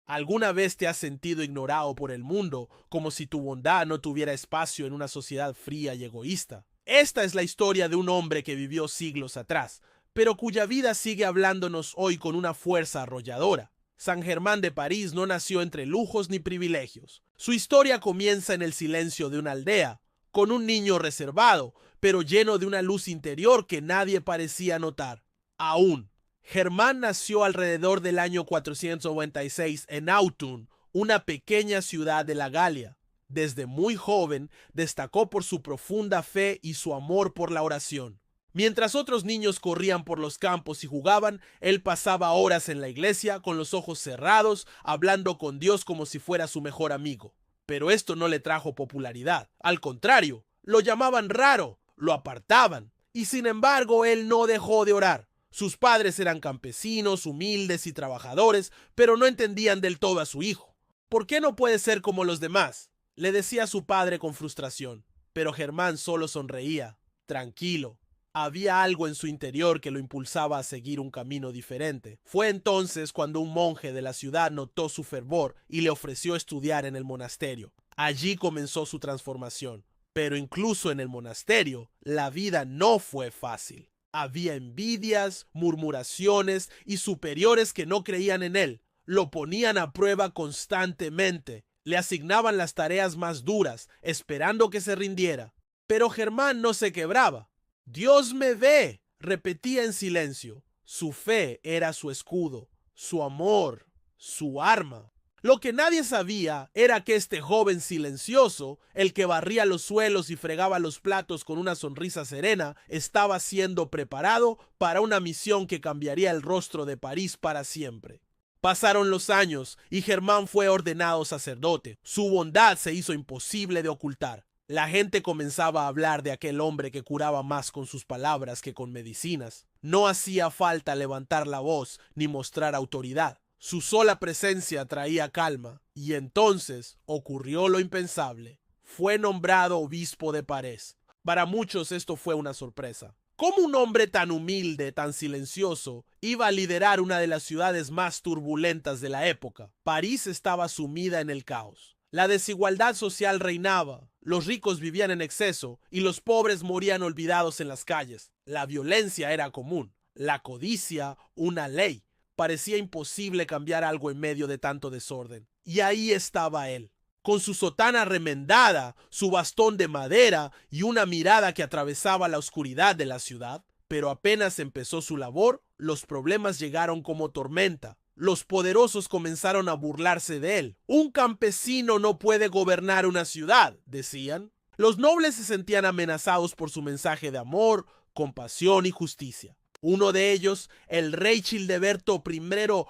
¿Alguna vez te has sentido ignorado por el mundo, como si tu bondad no tuviera espacio en una sociedad fría y egoísta? Esta es la historia de un hombre que vivió siglos atrás, pero cuya vida sigue hablándonos hoy con una fuerza arrolladora. San Germán de París no nació entre lujos ni privilegios. Su historia comienza en el silencio de una aldea, con un niño reservado, pero lleno de una luz interior que nadie parecía notar. Aún. Germán nació alrededor del año 496 en Autun, una pequeña ciudad de la Galia. Desde muy joven destacó por su profunda fe y su amor por la oración. Mientras otros niños corrían por los campos y jugaban, él pasaba horas en la iglesia con los ojos cerrados, hablando con Dios como si fuera su mejor amigo. Pero esto no le trajo popularidad. Al contrario, lo llamaban raro, lo apartaban. Y sin embargo, él no dejó de orar. Sus padres eran campesinos, humildes y trabajadores, pero no entendían del todo a su hijo. ¿Por qué no puede ser como los demás?, le decía a su padre con frustración. Pero Germán solo sonreía, tranquilo. Había algo en su interior que lo impulsaba a seguir un camino diferente. Fue entonces cuando un monje de la ciudad notó su fervor y le ofreció estudiar en el monasterio. Allí comenzó su transformación. Pero incluso en el monasterio, la vida no fue fácil. Había envidias, murmuraciones y superiores que no creían en él. Lo ponían a prueba constantemente. Le asignaban las tareas más duras, esperando que se rindiera. Pero Germán no se quebraba. Dios me ve, repetía en silencio. Su fe era su escudo, su amor, su arma. Lo que nadie sabía era que este joven silencioso, el que barría los suelos y fregaba los platos con una sonrisa serena, estaba siendo preparado para una misión que cambiaría el rostro de París para siempre. Pasaron los años y Germán fue ordenado sacerdote. Su bondad se hizo imposible de ocultar. La gente comenzaba a hablar de aquel hombre que curaba más con sus palabras que con medicinas. No hacía falta levantar la voz ni mostrar autoridad. Su sola presencia traía calma, y entonces ocurrió lo impensable. Fue nombrado obispo de París. Para muchos esto fue una sorpresa. ¿Cómo un hombre tan humilde, tan silencioso, iba a liderar una de las ciudades más turbulentas de la época? París estaba sumida en el caos. La desigualdad social reinaba, los ricos vivían en exceso y los pobres morían olvidados en las calles. La violencia era común, la codicia una ley. Parecía imposible cambiar algo en medio de tanto desorden. Y ahí estaba él, con su sotana remendada, su bastón de madera y una mirada que atravesaba la oscuridad de la ciudad. Pero apenas empezó su labor, los problemas llegaron como tormenta. Los poderosos comenzaron a burlarse de él. Un campesino no puede gobernar una ciudad, decían. Los nobles se sentían amenazados por su mensaje de amor, compasión y justicia. Uno de ellos, el rey Childeberto I,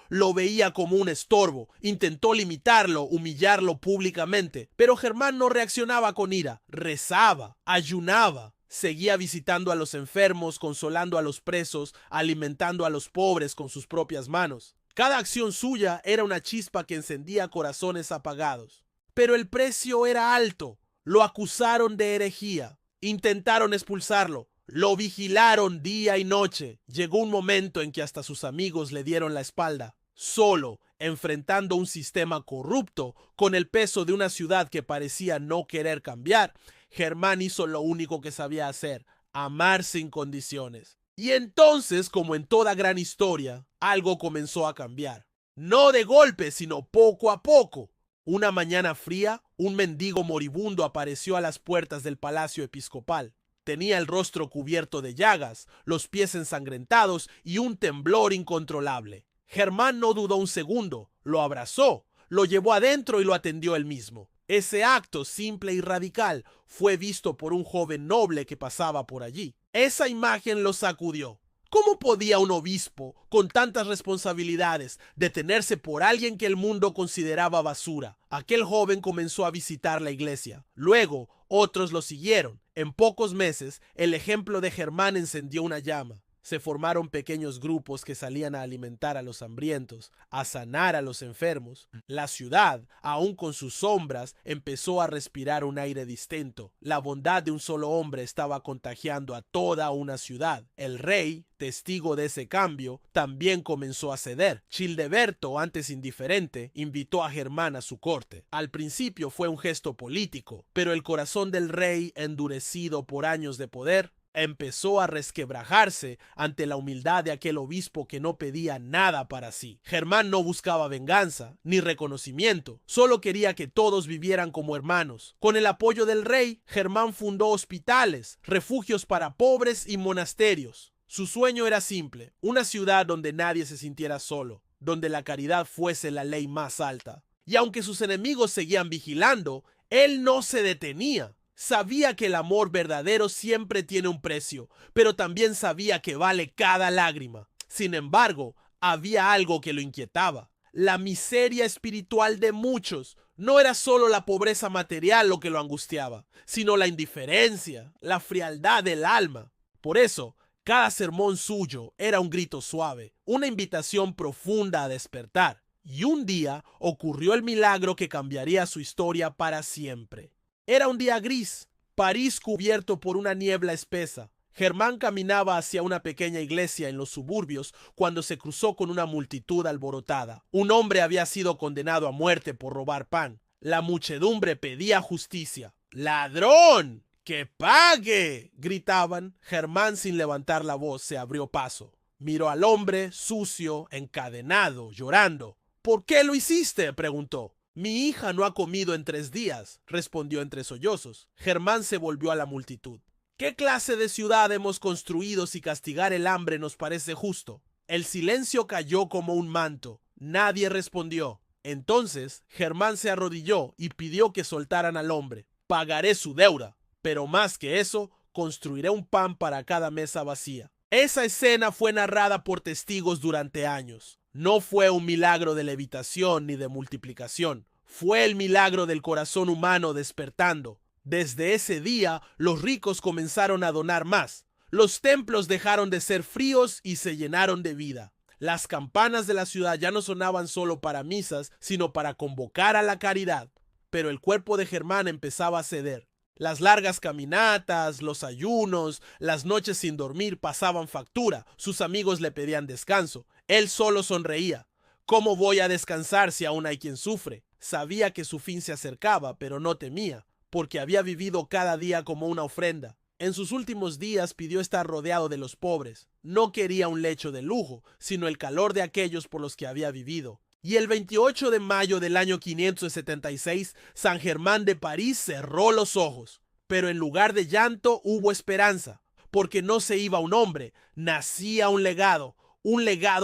lo veía como un estorbo. Intentó limitarlo, humillarlo públicamente. Pero Germán no reaccionaba con ira. Rezaba, ayunaba. Seguía visitando a los enfermos, consolando a los presos, alimentando a los pobres con sus propias manos. Cada acción suya era una chispa que encendía corazones apagados. Pero el precio era alto. Lo acusaron de herejía. Intentaron expulsarlo. Lo vigilaron día y noche. Llegó un momento en que hasta sus amigos le dieron la espalda. Solo, enfrentando un sistema corrupto, con el peso de una ciudad que parecía no querer cambiar, Germán hizo lo único que sabía hacer: amar sin condiciones. Y entonces, como en toda gran historia, algo comenzó a cambiar. No de golpe, sino poco a poco. Una mañana fría, un mendigo moribundo apareció a las puertas del palacio episcopal. Tenía el rostro cubierto de llagas, los pies ensangrentados y un temblor incontrolable. Germán no dudó un segundo, lo abrazó, lo llevó adentro y lo atendió él mismo. Ese acto simple y radical fue visto por un joven noble que pasaba por allí. Esa imagen lo sacudió. ¿Cómo podía un obispo, con tantas responsabilidades, detenerse por alguien que el mundo consideraba basura? Aquel joven comenzó a visitar la iglesia. Luego, otros lo siguieron. En pocos meses, el ejemplo de Germán encendió una llama. Se formaron pequeños grupos que salían a alimentar a los hambrientos, a sanar a los enfermos. La ciudad, aún con sus sombras, empezó a respirar un aire distinto. La bondad de un solo hombre estaba contagiando a toda una ciudad. El rey, testigo de ese cambio, también comenzó a ceder. Childeberto, antes indiferente, invitó a Germán a su corte. Al principio fue un gesto político, pero el corazón del rey, endurecido por años de poder, empezó a resquebrajarse ante la humildad de aquel obispo que no pedía nada para sí. Germán no buscaba venganza ni reconocimiento, solo quería que todos vivieran como hermanos. Con el apoyo del rey, Germán fundó hospitales, refugios para pobres y monasterios. Su sueño era simple: una ciudad donde nadie se sintiera solo, donde la caridad fuese la ley más alta. Y aunque sus enemigos seguían vigilando, él no se detenía. Sabía que el amor verdadero siempre tiene un precio, pero también sabía que vale cada lágrima. Sin embargo, había algo que lo inquietaba: la miseria espiritual de muchos. No era solo la pobreza material lo que lo angustiaba, sino la indiferencia, la frialdad del alma. Por eso, cada sermón suyo era un grito suave, una invitación profunda a despertar. Y un día ocurrió el milagro que cambiaría su historia para siempre. Era un día gris, París cubierto por una niebla espesa. Germán caminaba hacia una pequeña iglesia en los suburbios cuando se cruzó con una multitud alborotada. Un hombre había sido condenado a muerte por robar pan. La muchedumbre pedía justicia. ¡Ladrón! ¡Que pague!, gritaban. Germán, sin levantar la voz, se abrió paso. Miró al hombre, sucio, encadenado, llorando. ¿Por qué lo hiciste?, preguntó. Mi hija no ha comido en 3 días, respondió entre sollozos. Germán se volvió a la multitud. ¿Qué clase de ciudad hemos construido si castigar el hambre nos parece justo? El silencio cayó como un manto. Nadie respondió. Entonces Germán se arrodilló y pidió que soltaran al hombre. Pagaré su deuda, pero más que eso, construiré un pan para cada mesa vacía. Esa escena fue narrada por testigos durante años. No fue un milagro de levitación ni de multiplicación. Fue el milagro del corazón humano despertando. Desde ese día, los ricos comenzaron a donar más. Los templos dejaron de ser fríos y se llenaron de vida. Las campanas de la ciudad ya no sonaban solo para misas, sino para convocar a la caridad. Pero el cuerpo de Germán empezaba a ceder. Las largas caminatas, los ayunos, las noches sin dormir pasaban factura. Sus amigos le pedían descanso. Él solo sonreía. ¿Cómo voy a descansar si aún hay quien sufre? Sabía que su fin se acercaba, pero no temía, porque había vivido cada día como una ofrenda. En sus últimos días pidió estar rodeado de los pobres. No quería un lecho de lujo, sino el calor de aquellos por los que había vivido. Y el 28 de mayo del año 576, San Germán de París cerró los ojos. Pero en lugar de llanto hubo esperanza, porque no se iba un hombre, nacía un legado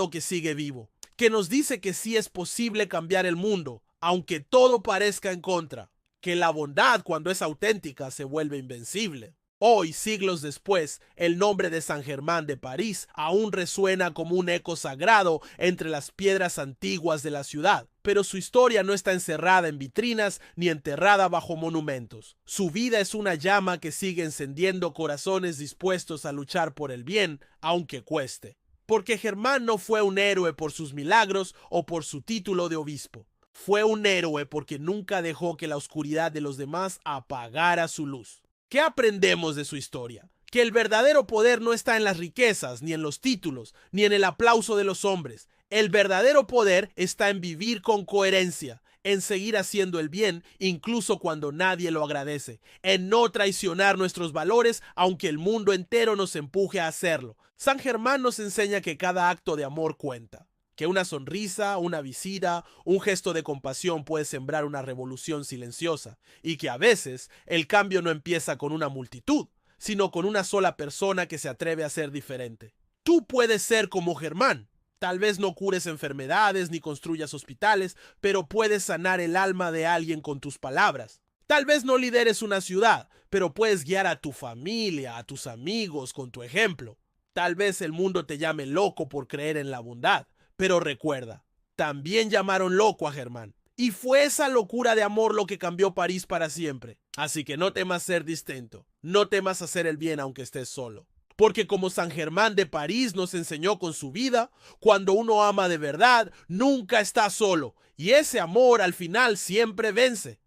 que sigue vivo, que nos dice que sí es posible cambiar el mundo, aunque todo parezca en contra, que la bondad, cuando es auténtica, se vuelve invencible. Hoy, siglos después, el nombre de San Germán de París aún resuena como un eco sagrado entre las piedras antiguas de la ciudad, pero su historia no está encerrada en vitrinas ni enterrada bajo monumentos. Su vida es una llama que sigue encendiendo corazones dispuestos a luchar por el bien, aunque cueste. Porque Germán no fue un héroe por sus milagros o por su título de obispo. Fue un héroe porque nunca dejó que la oscuridad de los demás apagara su luz. ¿Qué aprendemos de su historia? Que el verdadero poder no está en las riquezas, ni en los títulos, ni en el aplauso de los hombres. El verdadero poder está en vivir con coherencia, en seguir haciendo el bien, incluso cuando nadie lo agradece, en no traicionar nuestros valores, aunque el mundo entero nos empuje a hacerlo. San Germán nos enseña que cada acto de amor cuenta. Que una sonrisa, una visita, un gesto de compasión puede sembrar una revolución silenciosa, y que a veces el cambio no empieza con una multitud, sino con una sola persona que se atreve a ser diferente. Tú puedes ser como Germán. Tal vez no cures enfermedades ni construyas hospitales, pero puedes sanar el alma de alguien con tus palabras. Tal vez no lideres una ciudad, pero puedes guiar a tu familia, a tus amigos con tu ejemplo. Tal vez el mundo te llame loco por creer en la bondad. Pero recuerda, también llamaron loco a Germán. Y fue esa locura de amor lo que cambió París para siempre. Así que no temas ser distinto. No temas hacer el bien aunque estés solo. Porque como San Germán de París nos enseñó con su vida, cuando uno ama de verdad, nunca está solo, y ese amor al final siempre vence.